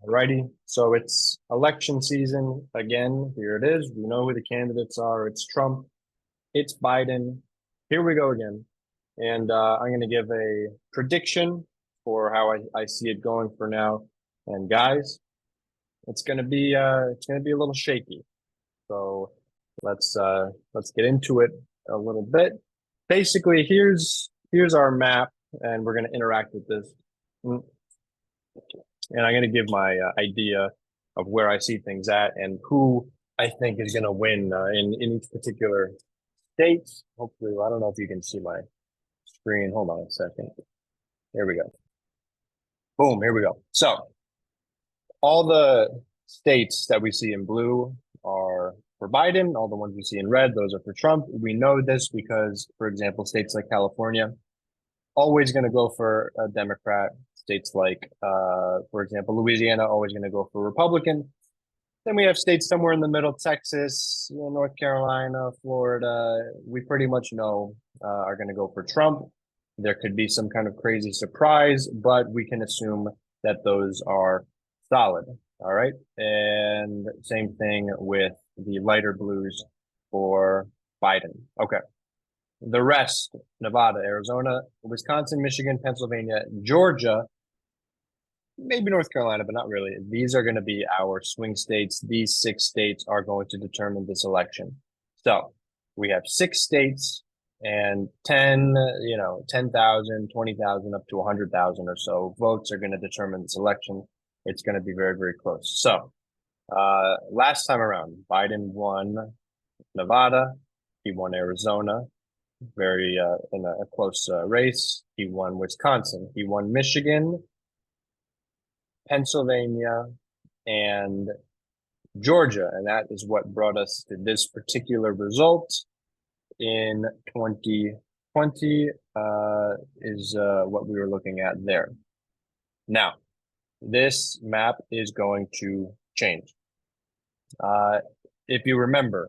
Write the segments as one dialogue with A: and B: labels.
A: Alrighty, so it's election season again. Here it is. We know who the candidates are. It's Trump, it's Biden. Here we go again. And I'm going to give a prediction for how I see it going for now. And guys, it's gonna be a little shaky. So let's get into it a little bit. Basically, here's our map, and we're going to interact with this. Mm, and I'm going to give my idea of where I see things at and who I think is going to win in each particular state. Hopefully, I don't know if you can see my screen. Hold on a second. Here we go. Boom, here we go. So all the states that we see in blue are for Biden. All the ones we see in red, those are for Trump. We know this because, for example, states like California, always going to go for a Democrat. States like, for example, Louisiana, always going to go for Republican. Then we have states somewhere in the middle, Texas, North Carolina, Florida. We pretty much know are going to go for Trump. There could be some kind of crazy surprise, but we can assume that those are solid. All right. And same thing with the lighter blues for Biden. Okay. The rest, Nevada, Arizona, Wisconsin, Michigan, Pennsylvania, Georgia, maybe North Carolina, but not really. These are going to be our swing states. These six states are going to determine this election. So we have six states and 10, 10,000, 20,000, up to 100,000 or so votes are going to determine this election. It's going to be very, very close. So last time around, Biden won Nevada. He won Arizona, very in a close race. He won Wisconsin. He won Michigan, Pennsylvania, and Georgia. And that is what brought us to this particular result in 2020 is what we were looking at there. Now, this map is going to change. If you remember,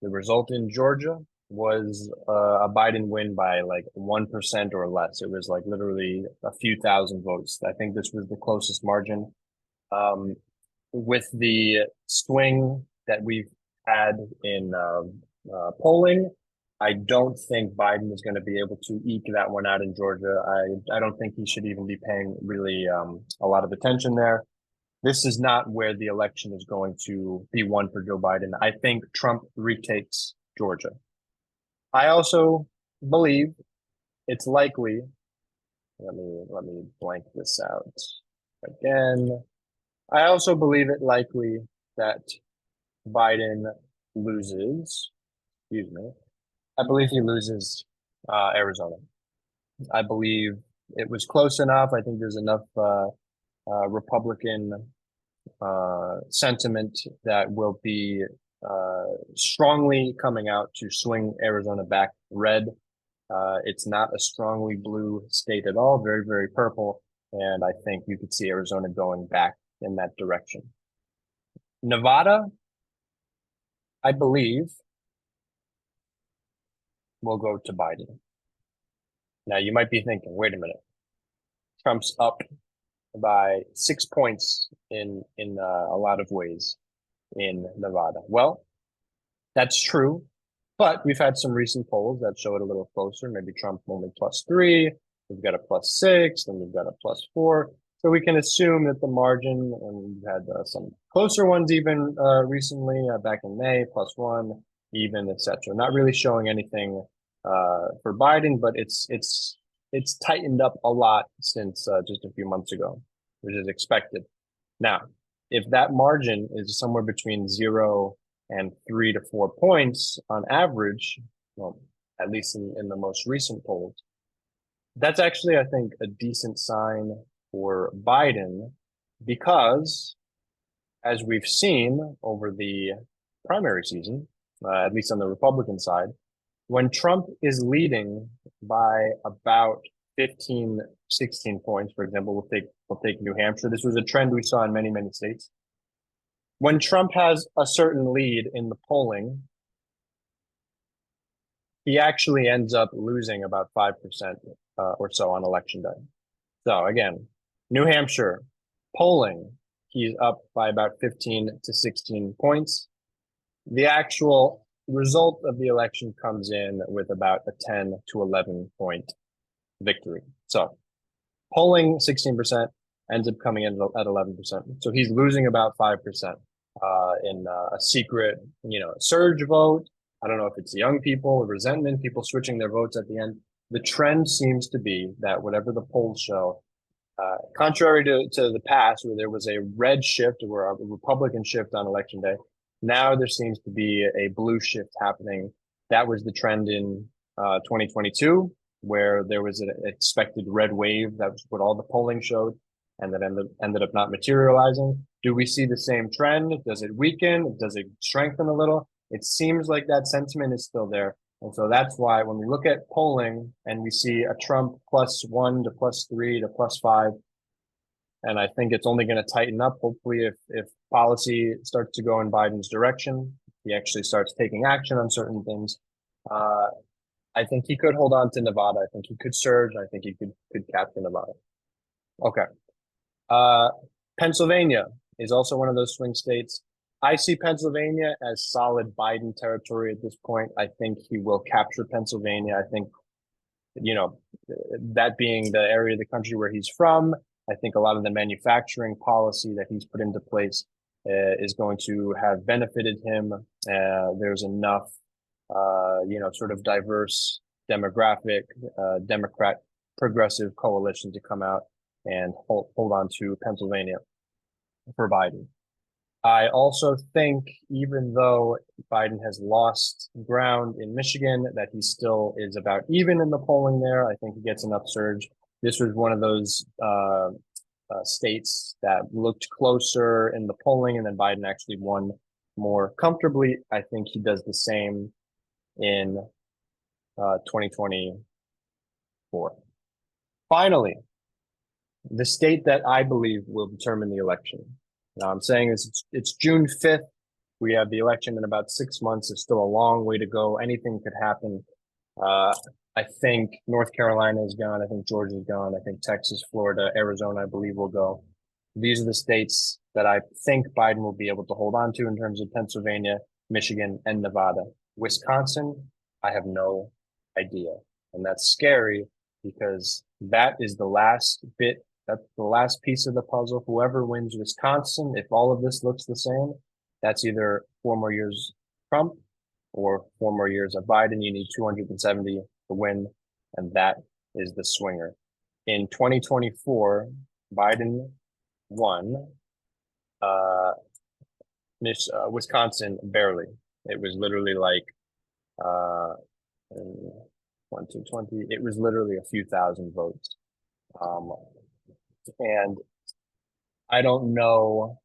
A: the result in Georgia was a Biden win by like 1% or less. It was like literally a few thousand votes. I think this was the closest margin. With the swing that we've had in polling, I don't think Biden is going to be able to eke that one out in Georgia. I don't think he should even be paying really a lot of attention there. This is not where the election is going to be won for Joe Biden. I think Trump retakes Georgia. I also believe it's likely. Let me blank this out again. I also believe it likely that Biden loses. Excuse me. I believe he loses Arizona. I believe it was close enough. I think there's enough Republican sentiment that will be strongly coming out to swing Arizona back red. It's not a strongly blue state at all, very, very purple. And I think you could see Arizona going back in that direction. Nevada, I believe, will go to Biden. Now, you might be thinking, wait a minute, Trump's up by 6 points in a lot of ways in Nevada. Well, that's true, but we've had some recent polls that show it a little closer. Maybe Trump only +3. We've got a +6, and we've got a +4. So we can assume that the margin, and we've had some closer ones even recently, back in May, +1, even, etc. Not really showing anything for Biden, but it's tightened up a lot since just a few months ago, which is expected. Now, if that margin is somewhere between 0 and 3 to 4 points on average, well, at least in the most recent polls, that's actually, I think, a decent sign for Biden because, as we've seen over the primary season, at least on the Republican side, when Trump is leading by about 15, 16 points, for example, we'll take New Hampshire. This was a trend we saw in many, many states. When Trump has a certain lead in the polling, he actually ends up losing about 5% or so on election day. So again, New Hampshire polling, he's up by about 15 to 16 points. The actual result of the election comes in with about a 10 to 11 point victory. So polling 16% ends up coming in at 11%. So he's losing about 5% in a secret, surge vote. I don't know if it's young people, resentment, people switching their votes at the end. The trend seems to be that whatever the polls show, contrary to the past where there was a red shift or a Republican shift on election day, now there seems to be a blue shift happening. That was the trend in 2022, where there was an expected red wave. That was what all the polling showed, and that ended up not materializing. Do we see the same trend? Does it weaken? Does it strengthen a little? It seems like that sentiment is still there. And so that's why when we look at polling and we see a Trump +1 to +3 to +5, and I think it's only going to tighten up, hopefully, if policy starts to go in Biden's direction, he actually starts taking action on certain things. I think he could hold on to Nevada. I think he could surge. I think he could capture Nevada. Okay. Pennsylvania is also one of those swing states. I see Pennsylvania as solid Biden territory at this point. I think he will capture Pennsylvania. I think, that being the area of the country where he's from, I think a lot of the manufacturing policy that he's put into place is going to have benefited him. There's enough, sort of diverse demographic, Democrat progressive coalition to come out and hold on to Pennsylvania for Biden. I also think, even though Biden has lost ground in Michigan, that he still is about even in the polling there. I think he gets enough surge. This was one of those states that looked closer in the polling, and then Biden actually won more comfortably. I think he does the same in 2024. Finally, the state that I believe will determine the election. Now, I'm saying it's June 5th. We have the election in about 6 months. It's still a long way to go. Anything could happen. I think North Carolina is gone. I think Georgia is gone. I think Texas, Florida, Arizona, I believe, will go. These are the states that I think Biden will be able to hold on to in terms of Pennsylvania, Michigan, and Nevada. Wisconsin, I have no idea. And that's scary because that is the last bit. That's the last piece of the puzzle. Whoever wins Wisconsin, if all of this looks the same, that's either 4 more years Trump or 4 more years of Biden. You need 270 to win, and that is the swinger. In 2024, Biden won Wisconsin barely. It was literally like 2020. It was literally a few thousand votes. And I don't know.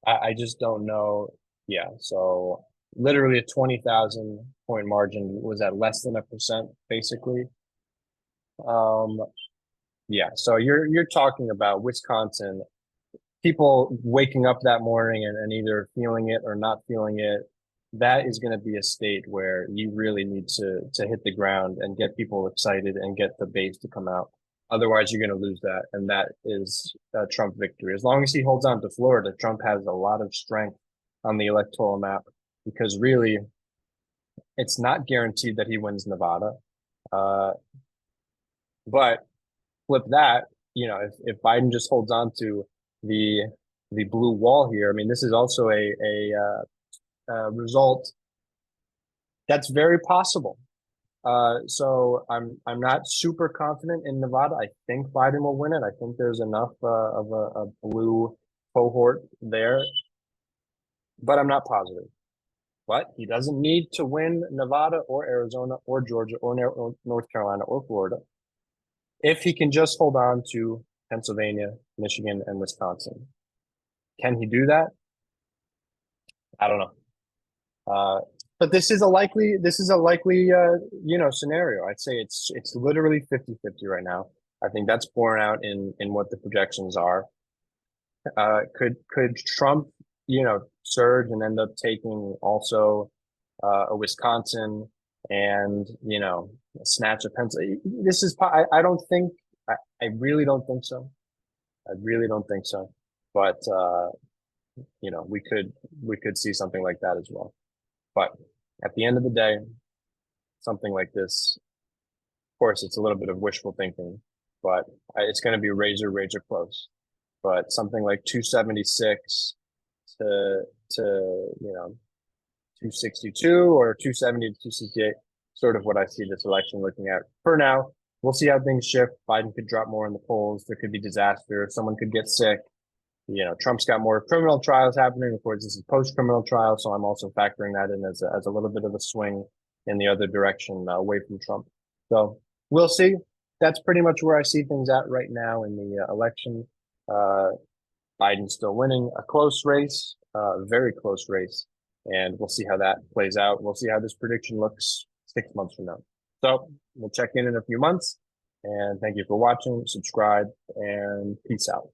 A: I just don't know. Yeah. So literally a 20,000 point margin was at less than 1%, basically. Yeah. So you're talking about Wisconsin, people waking up that morning and either feeling it or not feeling it. That is going to be a state where you really need to hit the ground and get people excited and get the base to come out. Otherwise, you're going to lose that. And that is a Trump victory. As long as he holds on to Florida, Trump has a lot of strength on the electoral map because really it's not guaranteed that he wins Nevada. But flip that, if Biden just holds on to the blue wall here, I mean, this is also a result that's very possible. So I'm not super confident in Nevada. I think Biden will win it. I think there's enough of a blue cohort there, but I'm not positive. But he doesn't need to win Nevada or Arizona or Georgia or North Carolina or Florida if he can just hold on to Pennsylvania, Michigan, and Wisconsin. Can he do that? I don't know. But this is a likely scenario. I'd say it's literally 50-50 right now. I think that's borne out in what the projections are. Could Trump, surge and end up taking also a Wisconsin and, snatch a Pennsylvania? This is, I really don't think so. I really don't think so. But we could see something like that as well. But at the end of the day, something like this, of course, it's a little bit of wishful thinking, but it's going to be razor close. But something like 276 to 262 or 270 to 268, sort of what I see this election looking at for now. We'll see how things shift. Biden could drop more in the polls. There could be disaster. Someone could get sick. Trump's got more criminal trials happening. Of course, this is post-criminal trial, so I'm also factoring that in as a little bit of a swing in the other direction away from Trump. So we'll see. That's pretty much where I see things at right now in the election. Biden's still winning a close race, very close race, and we'll see how that plays out. We'll see how this prediction looks 6 months from now. So we'll check in a few months, and thank you for watching, subscribe, and peace out.